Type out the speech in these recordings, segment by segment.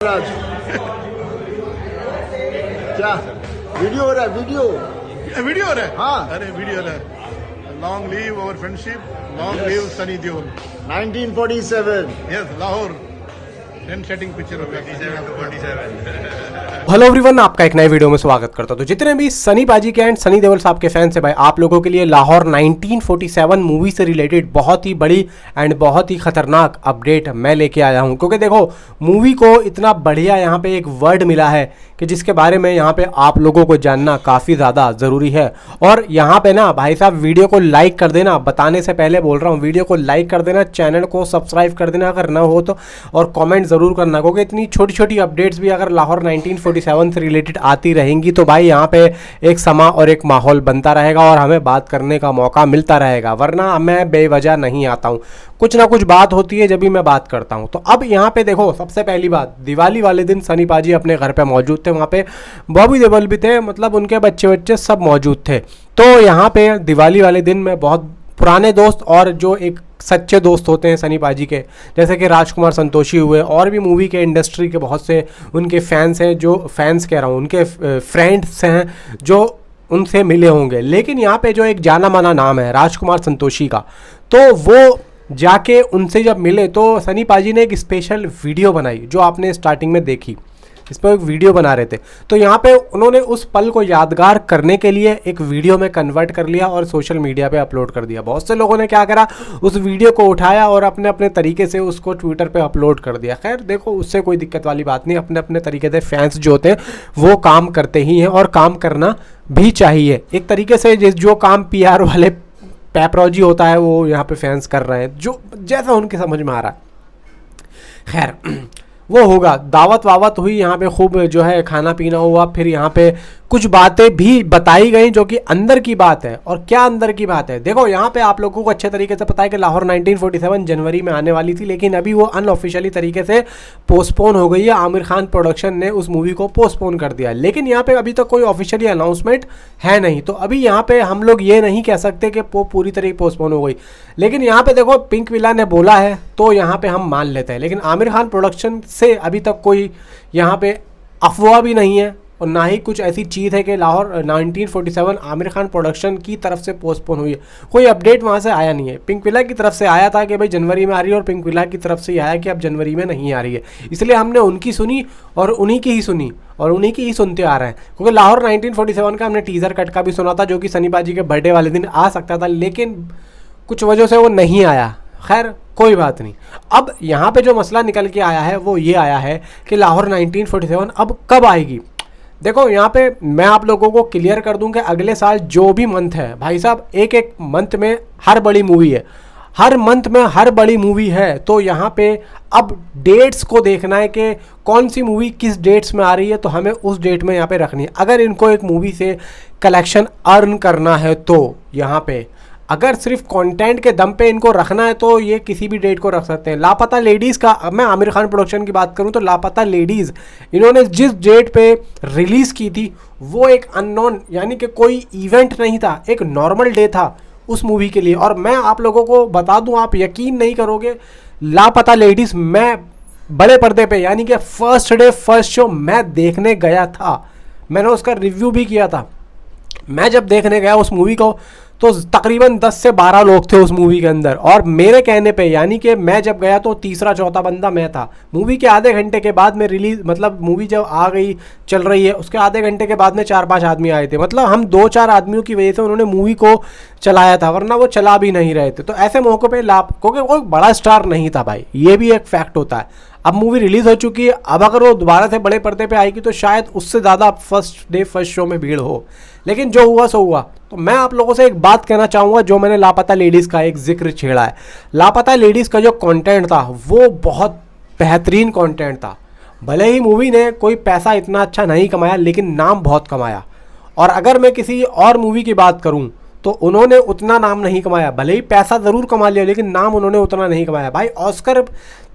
राज क्या वीडियो हो रहा है? वीडियो हो रहा है। हाँ। अरे वीडियो हो रहा है। Long live our friendship, long live Sunny Deol. 1947 yes, Lahore then setting picture हो गया। हेलो एवरीवन, आपका एक नए वीडियो में स्वागत करता हूं। तो जितने भी सनी पाजी के एंड सनी देओल साहब के फैंस हैं भाई, आप लोगों के लिए लाहौर 1947 मूवी से रिलेटेड बहुत ही बड़ी एंड बहुत ही खतरनाक अपडेट मैं लेके आया हूं। क्योंकि देखो, मूवी को इतना बढ़िया यहाँ पे एक वर्ड मिला है कि जिसके बारे में यहाँ पे आप लोगों को जानना काफ़ी ज़्यादा ज़रूरी है। और यहाँ पे ना भाई साहब, वीडियो को लाइक कर देना, बताने से पहले बोल रहा हूँ, वीडियो को लाइक कर देना, चैनल को सब्सक्राइब कर देना अगर ना हो तो, और कमेंट ज़रूर करना। क्योंकि इतनी छोटी छोटी अपडेट्स भी अगर लाहौर 1947 से रिलेटेड आती रहेंगी तो भाई यहाँ पे एक समा और एक माहौल बनता रहेगा और हमें बात करने का मौका मिलता रहेगा। वरना मैं बेवजह नहीं आता हूँ, कुछ ना कुछ बात होती है जब भी मैं बात करता हूँ। तो अब यहाँ पे देखो, सबसे पहली बात, दिवाली वाले दिन सनी पाजी अपने घर पे मौजूद थे। वहाँ पे बॉबी देओल भी थे, मतलब उनके बच्चे सब मौजूद थे। तो यहाँ पे दिवाली वाले दिन में बहुत पुराने दोस्त और जो एक सच्चे दोस्त होते हैं सनी पाजी के, जैसे कि राजकुमार संतोषी हुए, और भी मूवी के इंडस्ट्री के बहुत से उनके फैंस हैं, जो फैंस कह रहा हूँ, उनके फ्रेंड्स हैं जो उनसे मिले होंगे। लेकिन यहाँ पे जो एक जाना माना नाम है राजकुमार संतोषी का, तो वो जाके उनसे जब मिले तो सनी पाजी ने एक स्पेशल वीडियो बनाई जो आपने स्टार्टिंग में देखी। इस पर एक वीडियो बना रहे थे, तो यहाँ पे उन्होंने उस पल को यादगार करने के लिए एक वीडियो में कन्वर्ट कर लिया और सोशल मीडिया पे अपलोड कर दिया। बहुत से लोगों ने क्या करा, उस वीडियो को उठाया और अपने अपने तरीके से उसको ट्विटर पे अपलोड कर दिया। खैर देखो, उससे कोई दिक्कत वाली बात नहीं, अपने अपने तरीके से फैंस जो होते हैं वो काम करते ही हैं और काम करना भी चाहिए। एक तरीके से जो काम PR वाले पैपरोजी होता है वो यहाँ पे फैंस कर रहे हैं, जो जैसा उनके समझ में आ रहा है। खैर वो होगा, दावत वावत हुई यहाँ पे, खूब जो है खाना पीना हुआ, फिर यहाँ पे कुछ बातें भी बताई गई जो कि अंदर की बात है। और क्या अंदर की बात है, देखो यहाँ पे आप लोगों को अच्छे तरीके से पता है कि लाहौर 1947 जनवरी में आने वाली थी, लेकिन अभी वो अनऑफिशियली तरीके से पोस्टपोन हो गई है। आमिर खान प्रोडक्शन ने उस मूवी को पोस्टपोन कर दिया, लेकिन यहाँ पे अभी तक कोई ऑफिशियली अनाउंसमेंट है नहीं। तो अभी यहाँ पे हम लोग ये नहीं कह सकते कि वो पूरी तरीके पोस्टपोन हो गई। लेकिन यहाँ पे देखो, पिंक विला ने बोला है तो यहाँ पे हम मान लेते हैं, लेकिन आमिर खान प्रोडक्शन से अभी तक कोई यहाँ पे अफवाह भी नहीं है और ना ही कुछ ऐसी चीज़ है कि लाहौर 1947 आमिर खान प्रोडक्शन की तरफ से पोस्टपोन हुई है। कोई अपडेट वहाँ से आया नहीं है। पिंक विला की तरफ से आया था कि भाई जनवरी में आ रही है, और पिंक विला की तरफ से आया कि अब जनवरी में नहीं आ रही है। इसलिए हमने उनकी सुनी और उन्हीं की ही सुनी और उन्हीं की ही सुनते आ रहे हैं। क्योंकि लाहौर 1947 का हमने टीज़र कट का भी सुना था, जो कि सनी पाजी के बर्थडे वाले दिन आ सकता था, लेकिन कुछ वजह से वो नहीं आया। खैर कोई बात नहीं। अब यहाँ पे जो मसला निकल के आया है वो ये आया है कि लाहौर 1947 अब कब आएगी। देखो यहाँ पे मैं आप लोगों को क्लियर कर दूं कि अगले साल जो भी मंथ है भाई साहब, एक एक मंथ में हर बड़ी मूवी है, हर मंथ में हर बड़ी मूवी है। तो यहाँ पे अब डेट्स को देखना है कि कौन सी मूवी किस डेट्स में आ रही है, तो हमें उस डेट में यहाँ पे रखनी है। अगर इनको एक मूवी से कलेक्शन अर्न करना है तो यहाँ पे अगर सिर्फ कंटेंट के दम पे इनको रखना है तो ये किसी भी डेट को रख सकते हैं। लापता लेडीज़ का, अब मैं आमिर खान प्रोडक्शन की बात करूं तो लापता लेडीज़ इन्होंने जिस डेट पे रिलीज़ की थी वो एक अननोन, यानी कि कोई इवेंट नहीं था, एक नॉर्मल डे था उस मूवी के लिए। और मैं आप लोगों को बता दूं, आप यकीन नहीं करोगे, लापता लेडीज़ मैं बड़े पर्दे पे, यानी कि फर्स्ट डे फर्स्ट शो मैं देखने गया था। मैंने उसका रिव्यू भी किया था। मैं जब देखने गया उस मूवी को तो तकरीबन 10 से 12 लोग थे उस मूवी के अंदर, और मेरे कहने पे, यानी कि मैं जब गया तो तीसरा चौथा बंदा मैं था। मूवी के आधे घंटे के बाद में रिलीज, मतलब मूवी जब आ गई चल रही है उसके आधे घंटे के बाद में 4-5 आदमी आए थे। मतलब हम 2-4 आदमियों की वजह से उन्होंने मूवी को चलाया था, वरना वो चला भी नहीं रहे थे। तो ऐसे मौके पे क्योंकि वो बड़ा स्टार नहीं था भाई, ये भी एक फैक्ट होता है। अब मूवी रिलीज हो चुकी है, अब अगर वो दोबारा से बड़े पर्दे पे आएगी तो शायद उससे ज़्यादा फर्स्ट डे फर्स्ट शो में भीड़ हो। लेकिन जो हुआ सो हुआ। तो मैं आप लोगों से एक बात कहना चाहूँगा, जो मैंने लापता लेडीज़ का एक जिक्र छेड़ा है। लापता लेडीज़ का जो कंटेंट था वो बहुत बेहतरीन कंटेंट था। भले ही मूवी ने कोई पैसा इतना अच्छा नहीं कमाया, लेकिन नाम बहुत कमाया। और अगर मैं किसी और मूवी की बात करूँ तो उन्होंने उतना नाम नहीं कमाया। भले ही पैसा ज़रूर कमा लिया, लेकिन नाम उन्होंने उतना नहीं कमाया। भाई ऑस्कर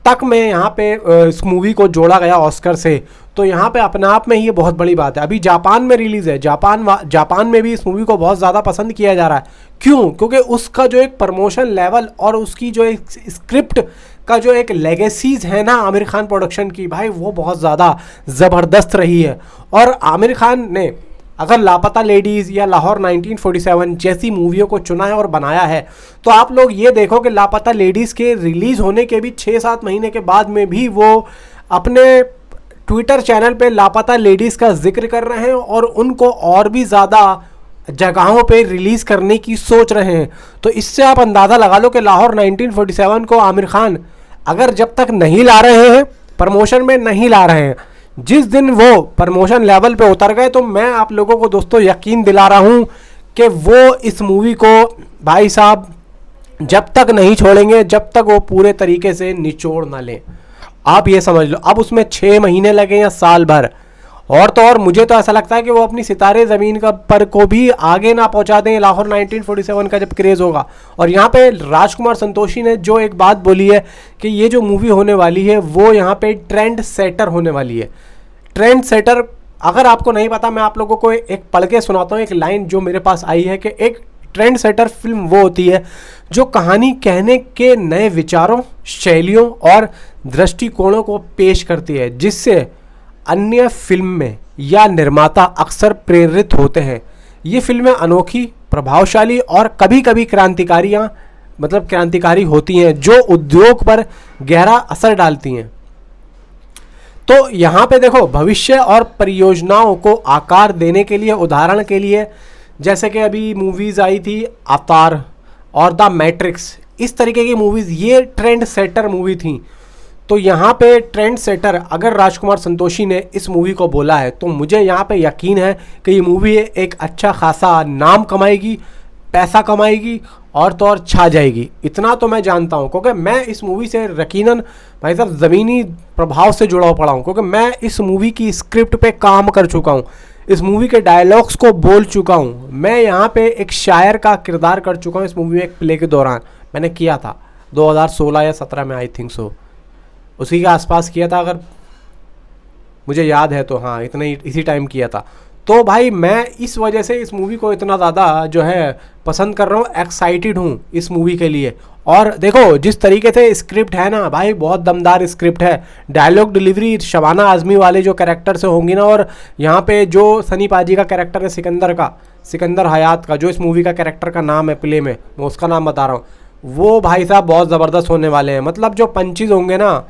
तक में यहाँ पे इस मूवी को जोड़ा गया ऑस्कर से, तो यहाँ पे अपने आप में ही ये बहुत बड़ी बात है। अभी जापान में रिलीज़ है, जापान में भी इस मूवी को बहुत ज़्यादा पसंद किया जा रहा है। क्यों? क्योंकि उसका जो एक प्रमोशन लेवल और उसकी जो एक स्क्रिप्ट का जो एक लेगेसीज है ना आमिर खान प्रोडक्शन की, भाई वो बहुत ज़्यादा ज़बरदस्त रही है। और आमिर खान ने अगर लापता लेडीज़ या लाहौर 1947 जैसी मूवियों को चुना है और बनाया है, तो आप लोग ये देखो कि लापता लेडीज़ के रिलीज़ होने के भी 6-7 महीने के बाद में भी वो अपने ट्विटर चैनल पे लापता लेडीज़ का जिक्र कर रहे हैं और उनको और भी ज़्यादा जगहों पे रिलीज़ करने की सोच रहे हैं। तो इससे आप अंदाज़ा लगा लो कि लाहौर 1947 को आमिर खान अगर जब तक नहीं ला रहे हैं, प्रमोशन में नहीं ला रहे हैं, जिस दिन वो प्रमोशन लेवल पे उतर गए, तो मैं आप लोगों को दोस्तों यकीन दिला रहा हूँ कि वो इस मूवी को भाई साहब जब तक नहीं छोड़ेंगे, जब तक वो पूरे तरीके से निचोड़ ना लें। आप ये समझ लो, अब उसमें 6 महीने लगे या साल भर, और तो और मुझे तो ऐसा लगता है कि वो अपनी सितारे ज़मीन का पर को भी आगे ना पहुंचा दें लाहौर 1947 का जब क्रेज़ होगा। और यहाँ पे राजकुमार संतोषी ने जो एक बात बोली है कि ये जो मूवी होने वाली है वो यहाँ पे ट्रेंड सेटर होने वाली है। ट्रेंड सेटर, अगर आपको नहीं पता, मैं आप लोगों को एक पढ़ के सुनाता हूँ, एक लाइन जो मेरे पास आई है कि एक ट्रेंड सेटर फिल्म वो होती है जो कहानी कहने के नए विचारों, शैलियों और दृष्टिकोणों को पेश करती है, जिससे अन्य फिल्म में या निर्माता अक्सर प्रेरित होते हैं। ये फिल्में अनोखी, प्रभावशाली और कभी कभी क्रांतिकारी होती हैं, जो उद्योग पर गहरा असर डालती हैं। तो यहाँ पे देखो, भविष्य और परियोजनाओं को आकार देने के लिए, उदाहरण के लिए जैसे कि अभी मूवीज़ आई थी अवतार और द मैट्रिक्स, इस तरीके की मूवीज़ ये ट्रेंड सेटर मूवी थी। तो यहाँ पे ट्रेंड सेटर अगर राजकुमार संतोषी ने इस मूवी को बोला है, तो मुझे यहाँ पे यकीन है कि ये मूवी एक अच्छा खासा नाम कमाएगी, पैसा कमाएगी और तो और छा जाएगी। इतना तो मैं जानता हूँ, क्योंकि मैं इस मूवी से यकीनन भाई साहब ज़मीनी प्रभाव से जुड़ा पड़ा हूँ, क्योंकि मैं इस मूवी की स्क्रिप्ट पे काम कर चुका हूँ, इस मूवी के डायलॉग्स को बोल चुका हूँ। मैं यहाँ पे एक शायर का किरदार कर चुका हूँ इस मूवी में, एक प्ले के दौरान मैंने किया था 2016 या 17 में, आई थिंक सो, उसी के आसपास किया था, अगर मुझे याद है तो। हाँ, इतने ही इसी टाइम किया था। तो भाई मैं इस वजह से इस मूवी को इतना ज़्यादा जो है पसंद कर रहा हूँ, एक्साइटेड हूँ इस मूवी के लिए। और देखो जिस तरीके से स्क्रिप्ट है ना भाई, बहुत दमदार स्क्रिप्ट है। डायलॉग डिलीवरी शबाना आज़मी वाले जो कैरेक्टर से होंगी ना, और यहाँ पे जो सनी पाजी का कैरेक्टर है सिकंदर हयात का, जो इस मूवी का कैरेक्टर का नाम है प्ले में, मैं उसका नाम बता रहा हूँ, वो भाई साहब बहुत ज़बरदस्त होने वाले हैं। मतलब जो पंचेज होंगे ना,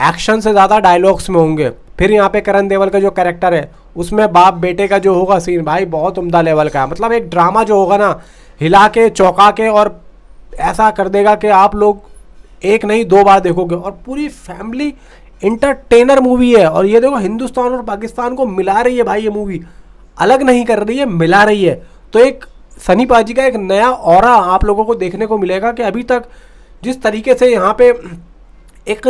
एक्शन से ज़्यादा डायलॉग्स में होंगे। फिर यहाँ पे करण देवल का जो कैरेक्टर है, उसमें बाप बेटे का जो होगा सीन, भाई बहुत उम्दा लेवल का है। मतलब एक ड्रामा जो होगा ना, हिला के चौंका के और ऐसा कर देगा कि आप लोग एक नहीं 2 बार देखोगे। और पूरी फैमिली इंटरटेनर मूवी है। और ये देखो हिंदुस्तान और पाकिस्तान को मिला रही है भाई, ये मूवी अलग नहीं कर रही है, मिला रही है। तो एक सनी पाजी का एक नया ऑरा आप लोगों को देखने को मिलेगा कि अभी तक जिस तरीके से यहाँ पे एक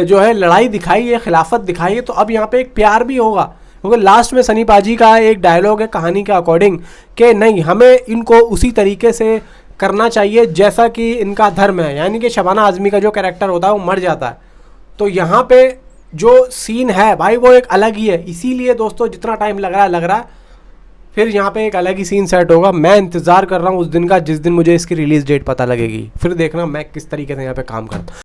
जो है लड़ाई दिखाई है, खिलाफत दिखाई है, तो अब यहाँ पे एक प्यार भी होगा। क्योंकि लास्ट में सनी पाजी का एक डायलॉग है कहानी के अकॉर्डिंग कि नहीं, हमें इनको उसी तरीके से करना चाहिए जैसा कि इनका धर्म है, यानी कि शबाना आज़मी का जो कैरेक्टर होता है वो मर जाता है। तो यहाँ पे जो सीन है भाई वो एक अलग ही है। इसीलिए दोस्तों जितना टाइम लग रहा है, फिर यहाँ पे एक अलग ही सीन सेट होगा। मैं इंतज़ार कर रहा हूँ उस दिन का जिस दिन मुझे इसकी रिलीज़ डेट पता लगेगी। फिर देखना मैं किस तरीके से यहाँ पे काम करता हूँ।